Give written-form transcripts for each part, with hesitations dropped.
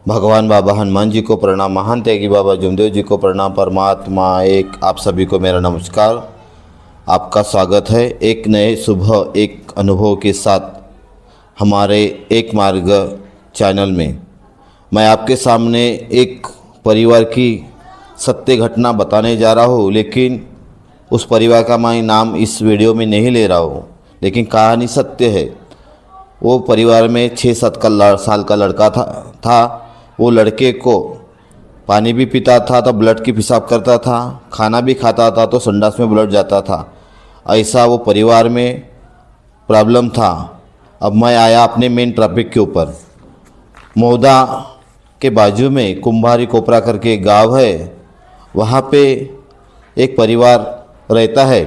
भगवान बाबा हनुमान जी को प्रणाम, महान त्यागी बाबा जमदेव जी को प्रणाम। परमात्मा एक, आप सभी को मेरा नमस्कार। आपका स्वागत है एक नए सुबह एक अनुभव के साथ हमारे एक मार्ग चैनल में। मैं आपके सामने एक परिवार की सत्य घटना बताने जा रहा हूँ, लेकिन उस परिवार का मैं नाम इस वीडियो में नहीं ले रहा हूँ, लेकिन कहानी सत्य है। वो परिवार में 6-7 साल का लड़का था। वो लड़के को पानी भी पीता था तो ब्लड की पेशाब करता था, खाना भी खाता था तो संडास में ब्लड जाता था। ऐसा वो परिवार में प्रॉब्लम था। अब मैं आया अपने मेन टॉपिक के ऊपर। मौदा के बाजू में कुंभारी कोपरा करके एक गाँव है, वहाँ पे एक परिवार रहता है।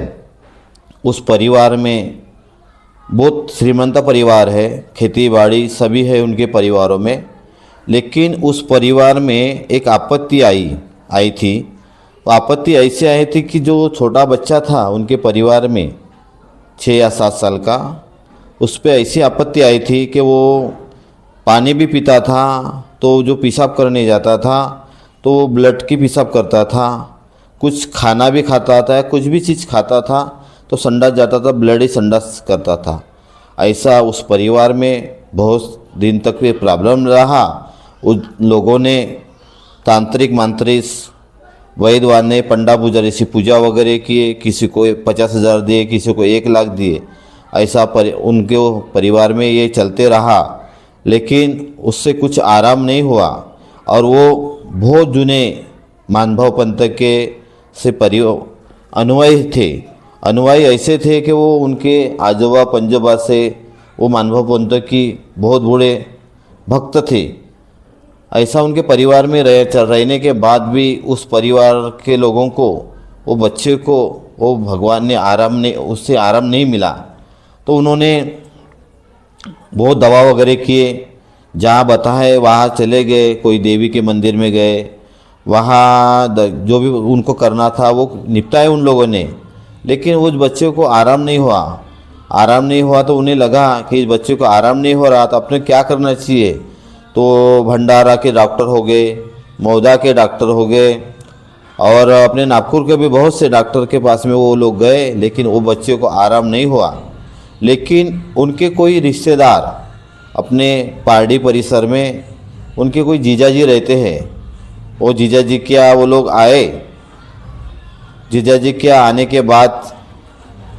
उस परिवार में बहुत श्रीमंत परिवार है, खेती बाड़ी सभी है उनके परिवारों में। लेकिन उस परिवार में एक आपत्ति आई थी। वो आपत्ति ऐसे आई थी कि जो छोटा बच्चा था उनके परिवार में 6 या 7 साल का, उस पर ऐसी आपत्ति आई थी कि वो पानी भी पीता था तो जो पेशाब करने जाता था तो वो ब्लड की पेशाब करता था। कुछ खाना भी खाता था, कुछ भी चीज़ खाता था तो संडास जाता था, ब्लड ही संडास करता था। ऐसा उस परिवार में बहुत दिन तक ये प्रॉब्लम रहा। उन लोगों ने तांत्रिक मांत्रिक वैद्यवान ने पंडा पुजारी से पूजा वगैरह किए, किसी को 50,000 दिए, किसी को 1 लाख दिए। ऐसा उनके परिवार में ये चलते रहा, लेकिन उससे कुछ आराम नहीं हुआ। और वो बहुत जुने मानभाव पंथ के से अनुयायी थे। अनुयायी ऐसे थे कि वो उनके आजोबा पंजोबा से वो मानभाव पंथ की बहुत बड़े भक्त थे। ऐसा उनके परिवार में रहने के बाद भी उस परिवार के लोगों को, वो बच्चे को, वो भगवान ने उससे आराम नहीं मिला। तो उन्होंने बहुत दवा वगैरह किए, जहाँ बताए वहाँ चले गए, कोई देवी के मंदिर में गए, वहाँ जो भी उनको करना था वो निपटाए उन लोगों ने। लेकिन उस बच्चे को आराम नहीं हुआ तो उन्हें लगा कि इस बच्चे को आराम नहीं हो रहा तो अपने क्या करना चाहिए। तो भंडारा के डॉक्टर हो गए, मौदा के डॉक्टर हो गए, और अपने नागपुर के भी बहुत से डॉक्टर के पास में वो लोग गए, लेकिन वो बच्चे को आराम नहीं हुआ। लेकिन उनके कोई रिश्तेदार अपने पारडी परिसर में उनके कोई जीजाजी रहते हैं। वो जीजाजी क्या वो लोग आए। जीजाजी क्या आने के बाद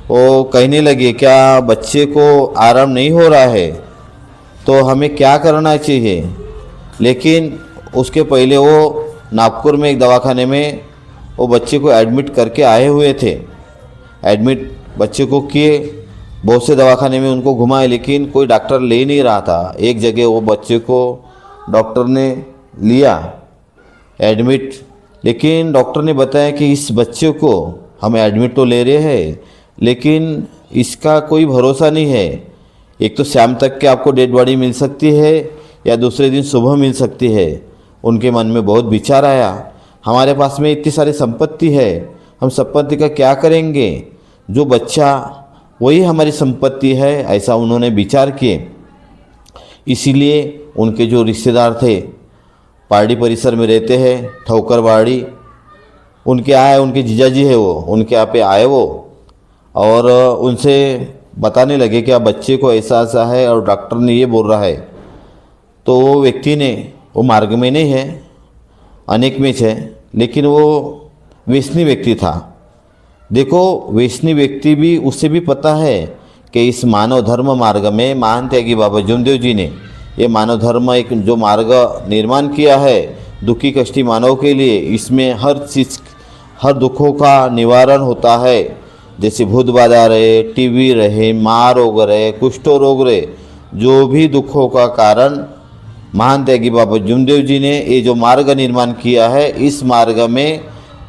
वो कहने लगे, क्या बच्चे को आराम नहीं हो रहा है तो हमें क्या करना चाहिए। लेकिन उसके पहले वो नागपुर में एक दवाखाने में वो बच्चे को एडमिट करके आए हुए थे। एडमिट बच्चे को किए, बहुत से दवाखाने में उनको घुमाए, लेकिन कोई डॉक्टर ले नहीं रहा था। एक जगह वो बच्चे को डॉक्टर ने लिया एडमिट, लेकिन डॉक्टर ने बताया कि इस बच्चे को हम एडमिट तो ले रहे हैं, लेकिन इसका कोई भरोसा नहीं है। एक तो शाम तक के आपको डेड बॉडी मिल सकती है या दूसरे दिन सुबह मिल सकती है। उनके मन में बहुत विचार आया, हमारे पास में इतनी सारी संपत्ति है, हम संपत्ति का क्या करेंगे, जो बच्चा वही हमारी संपत्ति है, ऐसा उन्होंने विचार किए। इसीलिए उनके जो रिश्तेदार थे, पारडी परिसर में रहते हैं, ठोकरवाड़ी, उनके आए, उनके जीजाजी है वो, उनके यहाँ पे आए वो, और उनसे बताने लगे कि बच्चे को ऐसा ऐसा है और डॉक्टर ने ये बोल रहा है। तो वो व्यक्ति ने, वो मार्ग में नहीं है, अनेक में है, लेकिन वो वैष्णव व्यक्ति था। देखो, वैष्णव व्यक्ति भी, उससे भी पता है कि इस मानव धर्म मार्ग में महान त्यागी बाबा जमदेव जी ने ये मानव धर्म एक जो मार्ग निर्माण किया है दुखी कष्टी मानव के लिए, इसमें हर चीज़, हर दुखों का निवारण होता है। जैसे भूत बाधा रहे, टीबी रहे, महारोग रहे, कुष्ठ रोग रहे, जो भी दुखों का कारण महान त्यागी बाबा जमदेव जी ने ये जो मार्ग निर्माण किया है, इस मार्ग में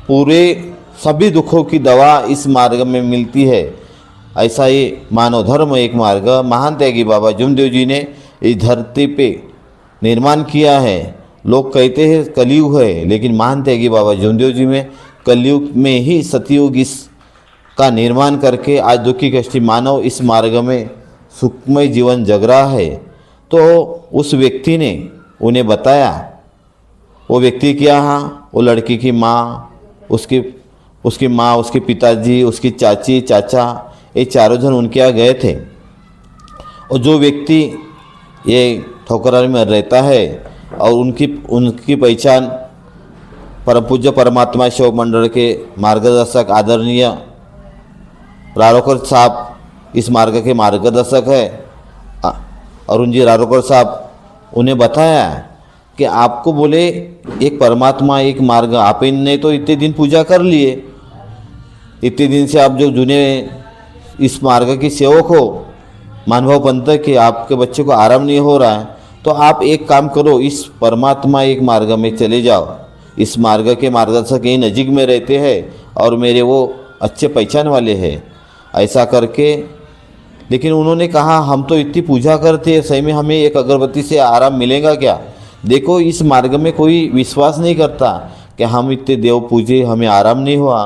पूरे सभी दुखों की दवा इस मार्ग में मिलती है। ऐसा ये मानव धर्म एक मार्ग महान त्यागी बाबा जमदेव जी ने इस धरती पे निर्माण किया है। लोग कहते हैं कलयुग है, लेकिन महान त्यागी बाबा जमदेव जी में कलयुग में ही सतयुग इस का निर्माण करके आज दुखी कष्टी मानव इस मार्ग में सुखमय जीवन जग रहा है। तो उस व्यक्ति ने उन्हें बताया। वो व्यक्ति के यहाँ वो लड़की की माँ, उसकी माँ, उसके पिताजी, उसकी चाची, चाचा, ये चारों जन उनके यहाँ गए थे। और जो व्यक्ति ये ठोकराली में रहता है और उनकी पहचान परम पूज्य परमात्मा सेवक मंडल के मार्गदर्शक आदरणीय रारोकर साहब इस मार्ग के मार्गदर्शक है अरुण जी रारोकर साहब, उन्हें बताया कि आपको बोले एक परमात्मा एक मार्ग, आप इनने तो इतने दिन पूजा कर लिए, इतने दिन से आप जो जुने इस मार्ग की सेवक हो, मानव पंथ के, आपके बच्चे को आराम नहीं हो रहा है, तो आप एक काम करो, इस परमात्मा एक मार्ग में चले जाओ। इस मार्ग के मार्गदर्शक यही नज़दीक में रहते हैं और मेरे वो अच्छे पहचान वाले हैं, ऐसा करके। लेकिन उन्होंने कहा हम तो इतनी पूजा करते हैं, सही में हमें एक अगरबत्ती से आराम मिलेगा क्या? देखो इस मार्ग में कोई विश्वास नहीं करता कि हम इतने देव पूजे हमें आराम नहीं हुआ,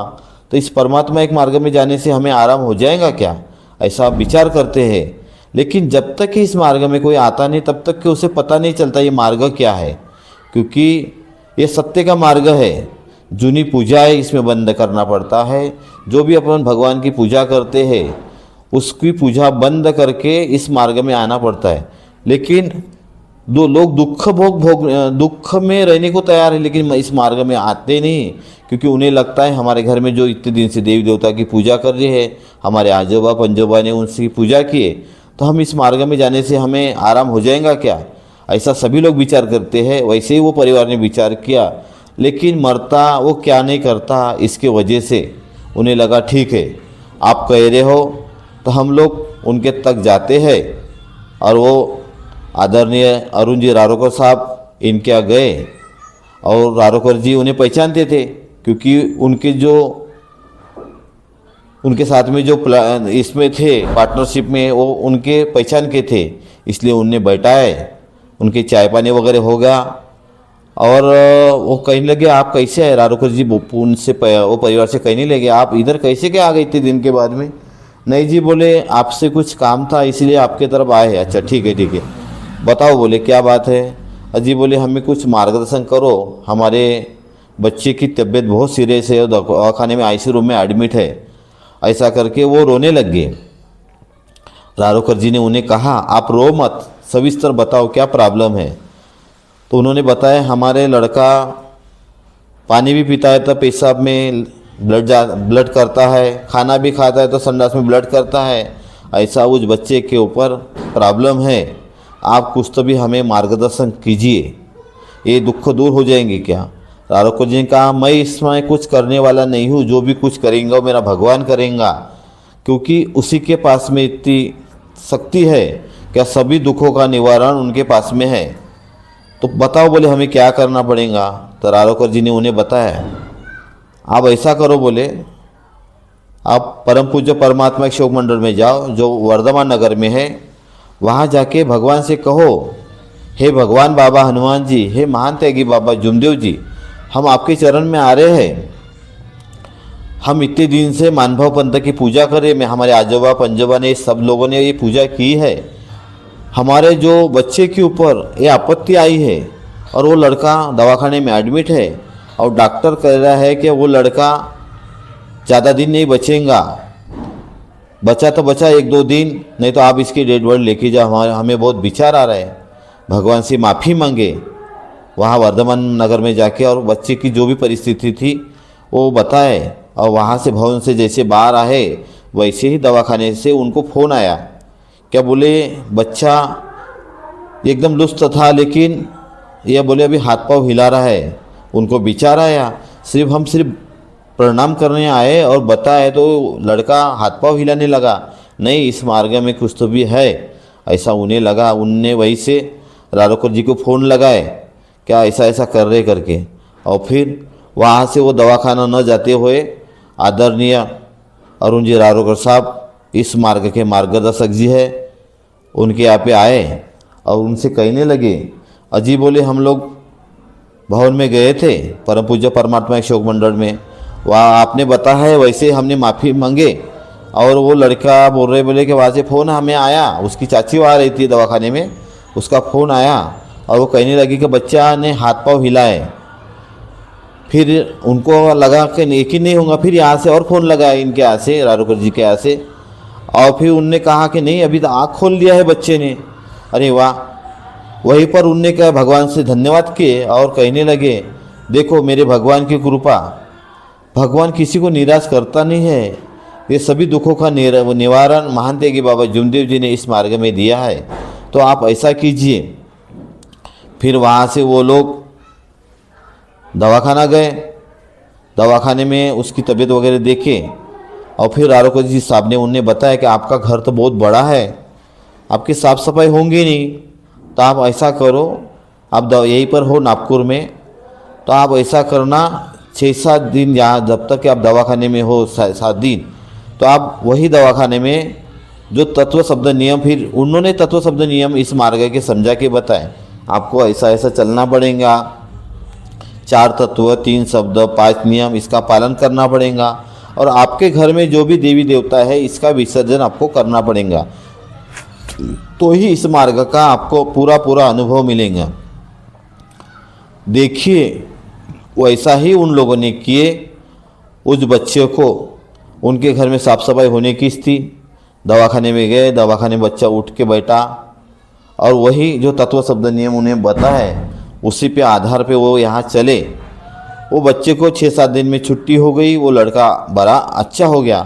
तो इस परमात्मा एक मार्ग में जाने से हमें आराम हो जाएगा क्या, ऐसा विचार करते हैं। लेकिन जब तक कि इस मार्ग में कोई आता नहीं तब तक कि उसे पता नहीं चलता ये मार्ग क्या है, क्योंकि ये सत्य का मार्ग है। जूनी पूजा है, इसमें बंद करना पड़ता है। जो भी अपन भगवान की पूजा करते हैं उसकी पूजा बंद करके इस मार्ग में आना पड़ता है। लेकिन दो लोग दुख में रहने को तैयार है, लेकिन इस मार्ग में आते नहीं, क्योंकि उन्हें लगता है हमारे घर में जो इतने दिन से देवी देवता की पूजा कर रहे हैं, हमारे आजोबा पंजोबा ने उनकी पूजा किए, तो हम इस मार्ग में जाने से हमें आराम हो जाएगा क्या, ऐसा सभी लोग विचार करते हैं। वैसे ही वो परिवार ने विचार किया, लेकिन मरता वो क्या नहीं करता, इसके वजह से उन्हें लगा ठीक है आप कह रहे हो, तो हम लोग उनके तक जाते हैं। और वो आदरणीय अरुण जी रारोकर साहब इनके यहाँ गए और रारोकर जी उन्हें पहचानते थे, क्योंकि उनके साथ में जो इसमें थे पार्टनरशिप में वो उनके पहचान के थे, इसलिए उन्हें बैठाए, उनके चाय पानी वगैरह हो गया। और वो कहने लगे आप कैसे है रारोकर जी, उनसे वो परिवार से कहने लगे आप इधर कैसे क्या आ गए इतने दिन के बाद में? नहीं जी, बोले आपसे कुछ काम था इसलिए आपके तरफ आए। अच्छा ठीक है बताओ, बोले क्या बात है? अजी बोले हमें कुछ मार्गदर्शन करो, हमारे बच्चे की तबीयत बहुत सीरियस है और दवाखाने में आईसीयू रूम में एडमिट है। ऐसा करके वो रोने लग गए। रारोकर जी ने उन्हें कहा आप रो मत, सविस्तर बताओ क्या प्रॉब्लम है। तो उन्होंने बताया हमारे लड़का पानी भी पीता है तो पेशाब में ब्लड करता है, खाना भी खाता है तो संडास में ब्लड करता है, ऐसा उस बच्चे के ऊपर प्रॉब्लम है। आप कुछ तो भी हमें मार्गदर्शन कीजिए, ये दुख दूर हो जाएंगे क्या? रारोकर जी ने कहा मैं इसमें कुछ करने वाला नहीं हूँ, जो भी कुछ करेंगे वो मेरा भगवान करेंगा, क्योंकि उसी के पास में इतनी शक्ति है क्या सभी दुखों का निवारण उनके पास में है। तो बताओ, बोले हमें क्या करना पड़ेगा? तो रारोकर जी ने उन्हें बताया आप ऐसा करो, बोले आप परम पूज्य परमात्मा के सेवक मंडल में जाओ जो वर्धमान नगर में है, वहाँ जाके भगवान से कहो हे भगवान बाबा हनुमान जी, हे महान त्यागी बाबा जुमदेव जी, हम आपके चरण में आ रहे हैं। हम इतने दिन से मानव पंथ की पूजा करें, मैं हमारे आजोबा पंजोबा ने सब लोगों ने ये पूजा की है। हमारे जो बच्चे के ऊपर ये आपत्ति आई है और वो लड़का दवाखाने में एडमिट है और डॉक्टर कह रहा है कि वो लड़का ज़्यादा दिन नहीं बचेगा, बचा तो बचा 1-2 दिन, नहीं तो आप इसकी डेड बॉडी लेके जाओ, हमें बहुत विचार आ रहा है। भगवान से माफ़ी मांगे वहाँ वर्धमान नगर में जाके, और बच्चे की जो भी परिस्थिति थी वो बताए, और वहाँ से भवन से जैसे बाहर आए वैसे ही दवाखाने से उनको फ़ोन आया। क्या बोले बच्चा एकदम लुस्त था, लेकिन यह बोले अभी हाथ पाँव हिला रहा है। उनको विचार आया, हम सिर्फ प्रणाम करने आए और बताए तो लड़का हाथ पाँव हिलाने लगा, नहीं इस मार्ग में कुछ तो भी है, ऐसा उन्हें लगा। उनने वहीं से रारोकर जी को फ़ोन लगाए क्या ऐसा ऐसा कर रहे करके, और फिर वहाँ से वो दवाखाना न जाते हुए आदरणीय अरुण जी रारोकर साहब इस मार्ग के मार्गदर्शक जी है, उनके यहाँ पे आए और उनसे कहने लगे अजी बोले हम लोग भवन में गए थे परम पूज्य परमात्मा के सेवक मंडल में, वहाँ आपने बताया है वैसे हमने माफ़ी मांगे, और वो लड़का बोल रहे बोले कि वहाँ से फ़ोन हमें आया, उसकी चाची वहाँ रही थी दवाखाने में, उसका फ़ोन आया और वो कहने लगी कि बच्चा ने हाथ पाँव हिलाए। फिर उनको लगा कि यकीन नहीं होगा, फिर यहाँ से और फ़ोन लगाया इनके यहाँ से, रारोकर जी के यहाँ से, और फिर उनने कहा कि नहीं अभी तो आँख खोल लिया है बच्चे ने। अरे वाह! वहीं पर उनने कहा भगवान से धन्यवाद किए और कहने लगे देखो मेरे भगवान की कृपा, भगवान किसी को निराश करता नहीं है, ये सभी दुखों का निवारण महान त्यागी बाबा जुमदेव जी ने इस मार्ग में दिया है, तो आप ऐसा कीजिए। फिर वहाँ से वो लोग दवाखाना गए, दवाखाने में उसकी तबीयत वगैरह देखे और फिर रारोकर जी साहब ने उन्हें बताया कि आपका घर तो बहुत बड़ा है, आपकी साफ़ सफाई होंगी नहीं, तो आप ऐसा करो, आप यहीं पर हो नागपुर में, तो आप ऐसा करना 6-7 दिन यहाँ जब तक कि आप दवाखाने में हो 7 दिन, तो आप वही दवाखाने में जो तत्व शब्द नियम, फिर उन्होंने तत्व शब्द नियम इस मार्ग के समझा के बताए, आपको ऐसा ऐसा चलना पड़ेगा, 4 तत्व 3 शब्द 5 नियम इसका पालन करना पड़ेगा, और आपके घर में जो भी देवी देवता है इसका विसर्जन आपको करना पड़ेगा, तो ही इस मार्ग का आपको पूरा अनुभव मिलेगा। देखिए वैसा ही उन लोगों ने किए। उस बच्चे को उनके घर में साफ सफाई होने की थी, दवाखाने में गए, दवाखाने में बच्चा उठ के बैठा और वही जो तत्व शब्द नियम उन्हें बता है उसी पे आधार पे वो यहाँ चले। वो बच्चे को 6-7 दिन में छुट्टी हो गई, वो लड़का बड़ा अच्छा हो गया।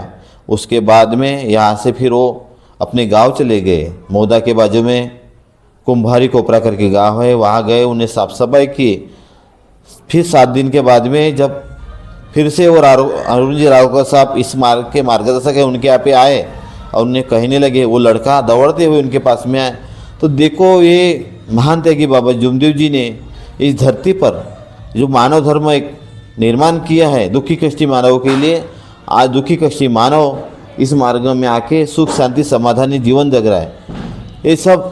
उसके बाद में यहाँ से फिर वो अपने गांव चले गए, मोदा के बाजू में कुंभारी कोपरा करके गांव है, वहाँ गए, उन्हें साफ सफाई की। फिर 7 दिन के बाद में जब फिर से वो अरुण जी रावकर साहब इस मार्ग के मार्गदर्शक है उनके यहाँ पे आए और उन्हें कहने लगे, वो लड़का दौड़ते हुए उनके पास में आए, तो देखो ये महान त्यागी बाबा जुमदेव जी ने इस धरती पर जो मानव धर्म एक निर्माण किया है दुखी कष्टी मानव के लिए, आज दुखी कष्टी मानव इस मार्ग में आके सुख शांति समाधानी जीवन जग रहा है। ये सब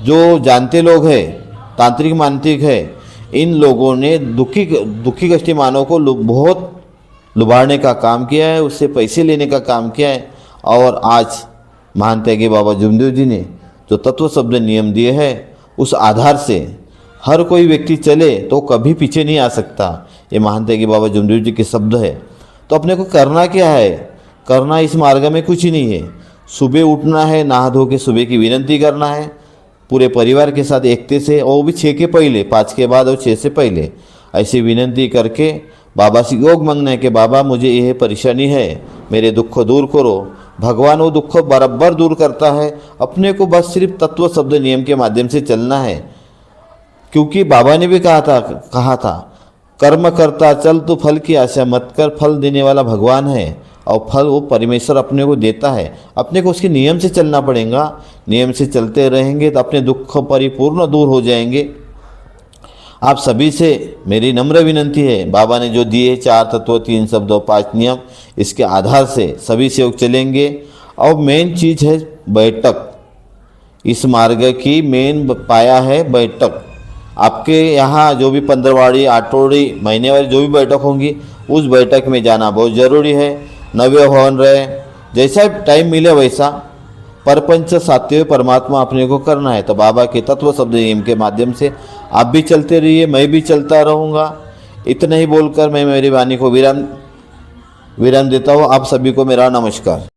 जो जानते लोग हैं, तांत्रिक मानसिक है, इन लोगों ने दुखी कष्टी मानव को बहुत लुभाड़ने का काम किया है, उससे पैसे लेने का काम किया है। और आज महान त्यागी बाबा जुमदेव जी ने जो तत्व शब्द नियम दिए हैं उस आधार से हर कोई व्यक्ति चले तो कभी पीछे नहीं आ सकता। ये महान त्यागी बाबा जुमदेव जी के शब्द है। तो अपने को करना क्या है? करना इस मार्ग में कुछ ही नहीं है। सुबह उठना है, नहा धो के सुबह की विनती करना है पूरे परिवार के साथ एकते से, और वो भी 6 के पहले, 5 के बाद और 6 से पहले ऐसी विनती करके बाबा से योग मांगना है कि बाबा मुझे यह परेशानी है, मेरे दुख दूर करो। भगवान वो दुख बराबर दूर करता है, अपने को बस सिर्फ तत्व शब्द नियम के माध्यम से चलना है। क्योंकि बाबा ने भी कहा था कर्म करता चल तो फल की आशा मत कर, फल देने वाला भगवान है और फल वो परमेश्वर अपने को देता है। अपने को उसके नियम से चलना पड़ेगा, नियम से चलते रहेंगे तो अपने दुख परिपूर्ण दूर हो जाएंगे। आप सभी से मेरी नम्र विनंती है, बाबा ने जो दिए 4 तत्व 3 शब्द 5 नियम, इसके आधार से सभी सेवक चलेंगे। और मेन चीज़ है बैठक, इस मार्ग की मेन पाया है बैठक। आपके यहाँ जो भी 15वाड़ी, आठवाड़ी, महीनेवारी जो भी बैठक होंगी उस बैठक में जाना बहुत ज़रूरी है। नवे हवन रहे, जैसा टाइम मिले वैसा परपंच सात्य परमात्मा अपने को करना है। तो बाबा के तत्व शब्द नियम के माध्यम से आप भी चलते रहिए, मैं भी चलता रहूँगा। इतना ही बोलकर मैं मेरी वाणी को विराम देता हूँ। आप सभी को मेरा नमस्कार।